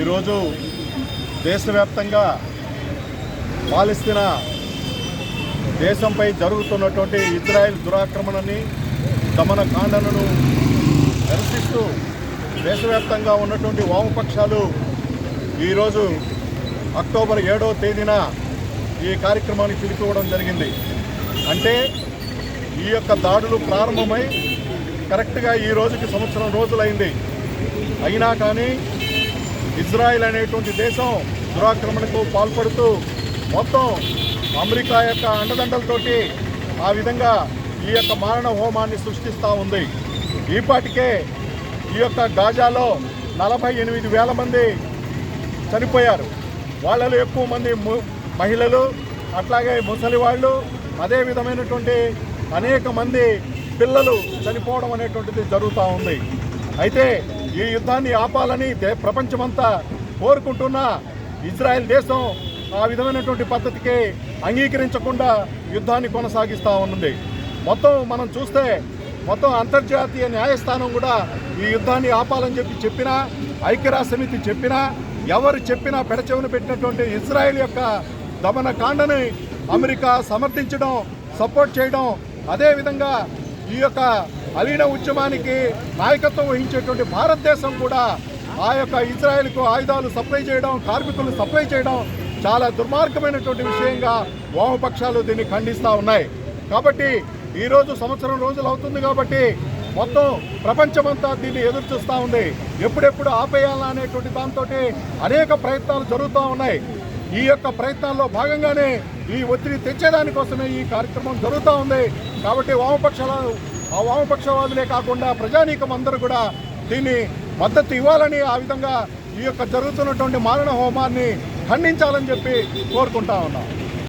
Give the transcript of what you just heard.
ఈరోజు దేశవ్యాప్తంగా పాలస్తీనా దేశంపై జరుగుతున్నటువంటి ఇజ్రాయెల్ దురాక్రమణని దమనకాండను నిరసిస్తూ దేశవ్యాప్తంగా ఉన్నటువంటి వామపక్షాలు ఈరోజు అక్టోబర్ 7వ తేదీన ఈ కార్యక్రమాన్ని పిలుపుకోవడం జరిగింది. అంటే ఈ యొక్క దాడులు ప్రారంభమై కరెక్ట్గా ఈ రోజుకి సంవత్సరం రోజులైంది. అయినా కానీ ఇజ్రాయెల్ అనేటువంటి దేశం దురాక్రమణకు పాల్పడుతూ మొత్తం అమెరికా యొక్క అండదండలతోటి ఆ విధంగా ఈ యొక్క మారణ హోమాన్ని సృష్టిస్తూ ఉంది. ఈపాటికే ఈ యొక్క గాజాలో 48,000 మంది చనిపోయారు. వాళ్ళలో ఎక్కువ మంది మహిళలు, అట్లాగే ముసలి వాళ్ళు, అదే విధమైనటువంటి అనేక మంది పిల్లలు చనిపోవడం అనేటువంటిది జరుగుతూ ఉంది. అయితే ఈ యుద్ధాన్ని ఆపాలని ప్రపంచమంతా కోరుకుంటున్న ఇజ్రాయెల్ దేశం ఆ విధమైనటువంటి పద్ధతికి అంగీకరించకుండా యుద్ధాన్ని కొనసాగిస్తూ ఉన్నది. మొత్తం మనం చూస్తే మొత్తం అంతర్జాతీయ న్యాయస్థానం కూడా ఈ యుద్ధాన్ని ఆపాలని చెప్పినా, ఐక్యరాజ్య సమితి చెప్పినా, ఎవరు చెప్పినా పెడచెవిన పెట్టినటువంటి ఇజ్రాయెల్ యొక్క దమనకాండని అమెరికా సమర్థించడం, సపోర్ట్ చేయడం, అదేవిధంగా ఈ యొక్క అలీన ఉద్యమానికి నాయకత్వం వహించేటువంటి భారతదేశం కూడా ఆ యొక్క ఇజ్రాయెల్కు ఆయుధాలు సప్లై చేయడం, కార్మికులను సప్లై చేయడం చాలా దుర్మార్గమైనటువంటి విషయంగా వామపక్షాలు దీన్ని ఖండిస్తూ ఉన్నాయి. కాబట్టి ఈరోజు సంవత్సరం రోజులు అవుతుంది కాబట్టి మొత్తం ప్రపంచమంతా దీన్ని ఎదురు చూస్తూ ఉంది. ఎప్పుడెప్పుడు ఆపేయాలా అనేటువంటి దాంతో అనేక ప్రయత్నాలు జరుగుతూ ఉన్నాయి. ఈ యొక్క ప్రయత్నాల్లో భాగంగానే ఈ ఒత్తిడి తెచ్చేదానికోసమే ఈ కార్యక్రమం జరుగుతూ ఉంది. కాబట్టి వామపక్షవాదులే కాకుండా ప్రజానీకం అందరూ కూడా దీన్ని మద్దతు ఇవ్వాలని, ఆ విధంగా ఈ యొక్క జరుగుతున్నటువంటి మారణ హోమాన్ని ఖండించాలని చెప్పి కోరుకుంటా ఉన్నాం.